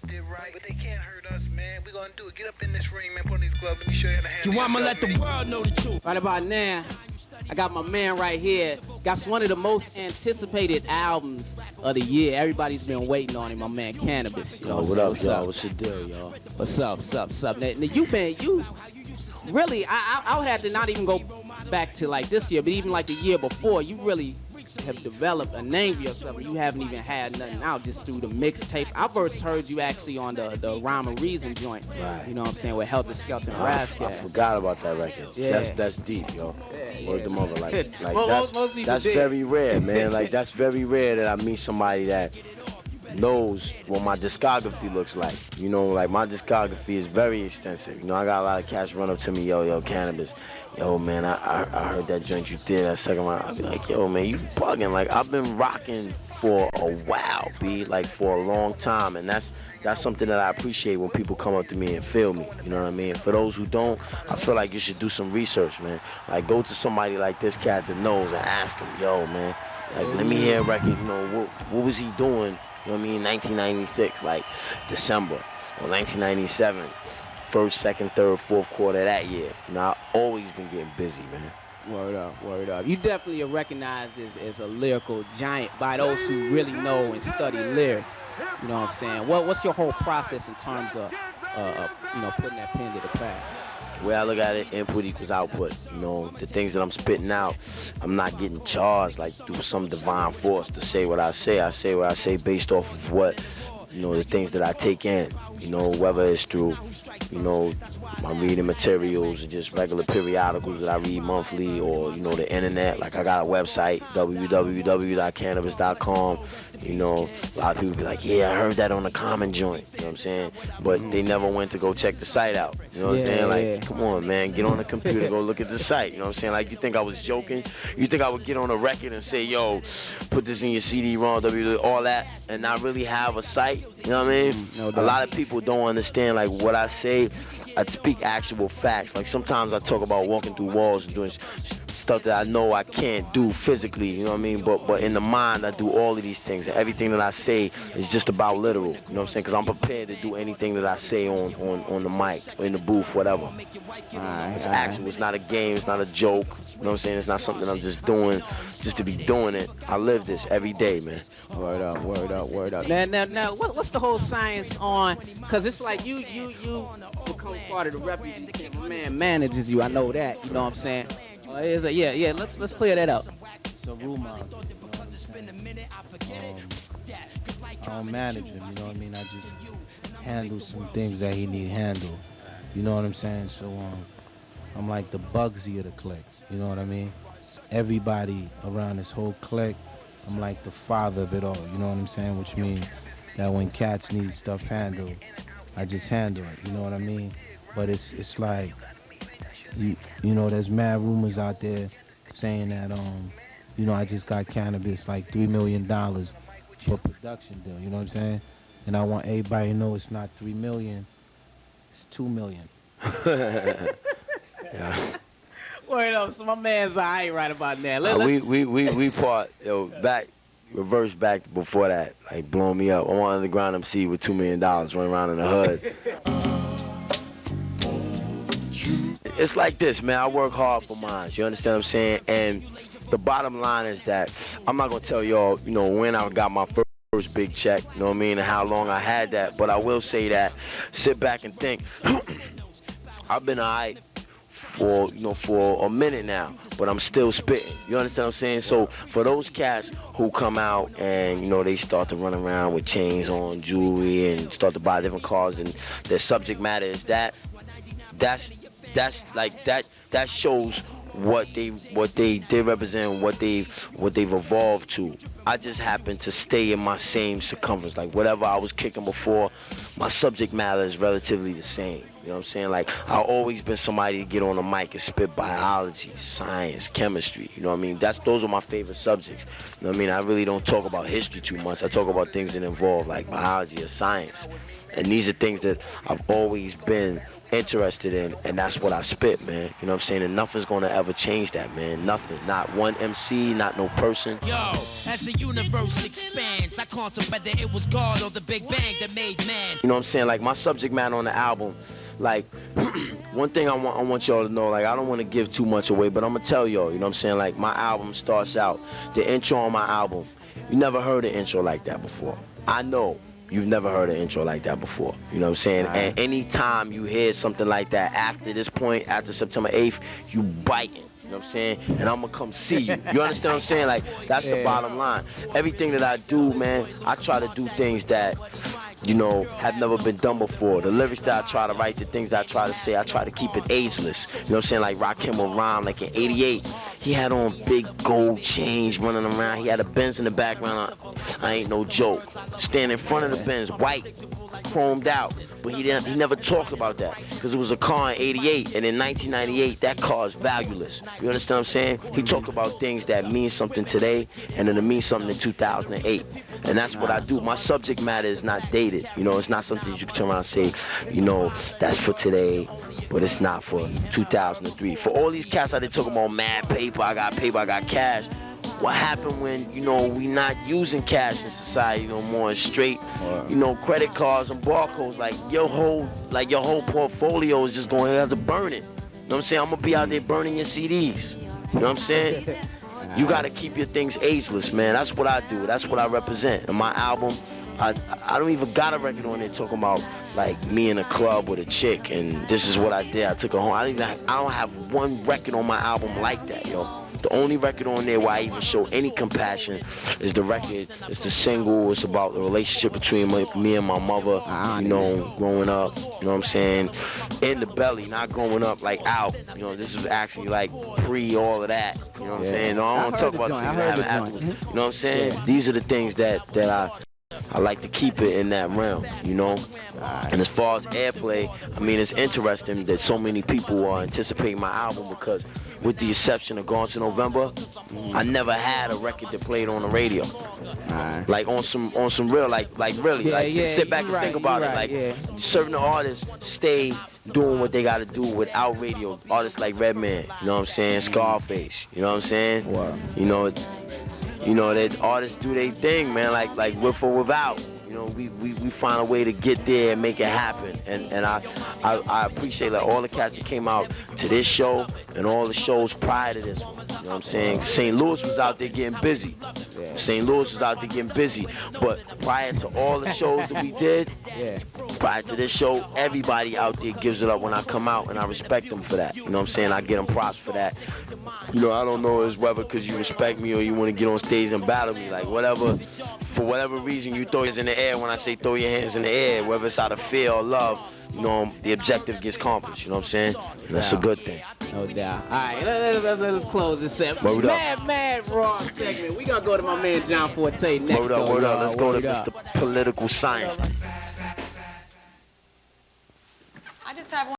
Did right, but they can't hurt us, man. We gonna do it. Get up in this ring, man. Put on these gloves. Let me show you how to handle I'ma yourself, let the man. world know the truth. Right about now, I got my man right here. Got one of the most anticipated albums of the year. Everybody's been waiting on him, my man Canibus. Yo, what up, y'all? What's the deal, y'all? What's up? Now you really, I would have to not even go back to like this year, but even like the year before, you really have developed a name for yourself. You haven't even had nothing out just through the mixtapes. I first heard you actually on the Rhyme and Reason joint. Right. You know what I'm saying? With Helter Skelter and I Rascal. forgot about that record. Yeah. That's deep, yo. Yeah, Word to mother, like Well, most people that's did. very rare, man. Like that's very rare that I meet somebody that knows what my discography looks like. You know, like my discography is very extensive. You know, I got a lot of cats run up to me, yo, Canibus. Yo, man, I heard that joint you did that second round. I be like, yo, man, you bugging. Like, I've been rocking for a while, B, like for a long time. And that's something that I appreciate when people come up to me and feel me. You know what I mean? For those who don't, I feel like you should do some research, man. Like, go to somebody like this cat that knows and ask him, yo, man, like, let me hear a record, you know, what was he doing, you know what I mean, 1996, like, December, or 1997. First, second, third, fourth quarter of that year. You know, I've always been getting busy, man. Word up. You definitely are recognized as a lyrical giant by those who really know and study lyrics. You know what I'm saying? What's your whole process in terms of, putting that pen to the pad? The way I look at it, input equals output. You know, the things that I'm spitting out, I'm not getting charged like through some divine force to say what I say. I say what I say based off of what, you know, the things that I take in. You know, whether it's through, you know, my reading materials or just regular periodicals that I read monthly, or, you know, the internet. Like, I got a website, www.canibus.com. You know, a lot of people be like, yeah, I heard that on the Common joint. You know what I'm saying? But they never went to go check the site out. You know what I'm saying? Like, come on, man, get on the computer, go look at the site. You know what I'm saying? Like, you think I was joking? You think I would get on a record and say, yo, put this in your CD-ROM, all that, and not really have a site? You know what I mean? No doubt. A lot of people don't understand, like, what I say. I speak actual facts. Like, sometimes I talk about walking through walls and doing stuff that I know I can't do physically, you know what I mean? But in the mind, I do all of these things. And everything that I say is just about literal, you know what I'm saying? Because I'm prepared to do anything that I say on the mic, or in the booth, whatever. It's actual. It's not a game. It's not a joke. You know what I'm saying? It's not something I'm just doing just to be doing it. I live this every day, man. Word up. Now, what's the whole science on? Because it's like you become part of the refugee camp. My man manages you. I know that. You know what I'm saying? Let's clear that up. It's a rumor. I don't manage him. You know what I mean? I just handle some things that he need handled. You know what I'm saying? So I'm like the Bugsy of the clique. You know what I mean? Everybody around this whole clique, I'm like the father of it all, you know what I'm saying? Which means that when cats need stuff handled, I just handle it, you know what I mean? But it's like, you know, there's mad rumors out there saying that, you know, I just got Canibus like $3 million for production deal, you know what I'm saying? And I want everybody to know it's not 3 million, it's 2 million. Yeah. Word up, so my man's alright right about now. We part, reverse back before that, like blowing me up. I'm on Underground MC with $2 million running around in the hood. It's like this, man. I work hard for mine. You understand what I'm saying? And the bottom line is that I'm not gonna tell y'all, you know, when I got my first big check, you know what I mean, and how long I had that. But I will say that, sit back and think. I've been alright for a minute now, but I'm still spitting. You understand what I'm saying? So for those cats who come out and, you know, they start to run around with chains on, jewelry, and start to buy different cars, and their subject matter is that shows what they represent, what they've evolved to. I just happen to stay in my same circumference. Like, whatever I was kicking before, my subject matter is relatively the same. You know what I'm saying? Like, I've always been somebody to get on the mic and spit biology, science, chemistry. You know what I mean? Those are my favorite subjects. You know what I mean? I really don't talk about history too much. I talk about things that involve, like, biology or science. And these are things that I've always been interested in, and that's what I spit, man. You know what I'm saying? And nothing's gonna ever change that, man. Nothing. Not one MC, not no person. Yo, as the universe expands, I contemplate whether it was God or the Big Bang that made man. You know what I'm saying? Like my subject matter on the album, like one thing I want y'all to know, like I don't want to give too much away, but I'm gonna tell y'all, you know what I'm saying? Like my album starts out, the intro on my album, you never heard an intro like that before. I know you've never heard an intro like that before. You know what I'm saying? And anytime you hear something like that after this point, after September 8th, you biting. You know what I'm saying? And I'm gonna come see you. You understand what I'm saying? Like, that's the bottom line. Everything that I do, man, I try to do things that, you know, have never been done before. The lyrics that I try to write, the things that I try to say, I try to keep it ageless. You know what I'm saying? Like Rakim will rhyme, like in 88, he had on big gold chains running around. He had a Benz in the background. I ain't no joke. Standing in front of the Benz, white, chromed out. But he never talked about that because it was a car in 88, and in 1998, that car is valueless. You understand what I'm saying? He talked about things that mean something today and then it means something in 2008. And that's what I do. My subject matter is not dated. You know, it's not something you can turn around and say, you know, that's for today, but it's not for 2003. For all these cats out there talking about mad paper, I got cash. What happened when, you know, we not using cash in society no more, and straight, you know, credit cards and barcodes, like your whole portfolio is just going to have to burn it. You know what I'm saying? I'm going to be out there burning your CDs. You know what I'm saying? You got to keep your things ageless, man. That's what I do. That's what I represent. And my album, I don't even got a record on there talking about like me in a club with a chick and this is what I did. I took her home. I don't have one record on my album like that, yo. The only record on there where I even show any compassion is the record. It's the single. It's about the relationship between me and my mother, you know, growing up. You know what I'm saying? In the belly, not growing up like out. You know, this is actually like pre all of that. You know what I'm saying? No, I don't want to talk about things that happen after. You know what I'm saying? Yeah. These are the things that I like to keep it in that realm, you know? And as far as airplay, I mean, it's interesting that so many people are anticipating my album because with the exception of Gone to November, I never had a record that played on the radio. Like on some real, like really, sit back and think about it. Like certain artists stay doing what they gotta do without radio. Artists like Redman, you know what I'm saying? Scarface, you know what I'm saying? Wow. You know, that artists do their thing, man, like with or without. You know, we find a way to get there and make it happen. And I appreciate like all the cats that came out to this show and all the shows prior to this one. You know what I'm saying? St. Louis was out there getting busy. St. Louis was out there getting busy. But prior to all the shows that we did, prior to this show, everybody out there gives it up when I come out, and I respect them for that. You know what I'm saying? I get them props for that. You know, I don't know is whether because you respect me or you want to get on stage and battle me. Like, whatever, for whatever reason, you throw yours in the air when I say throw your hands in the air, whether it's out of fear or love, you know, the objective gets accomplished. You know what I'm saying? And that's a good thing. No doubt. All right, let's close this up. Mad Raw segment. We gonna go to my man John Forte next. Word up. Let's go to Mr. Political Science. I just have one.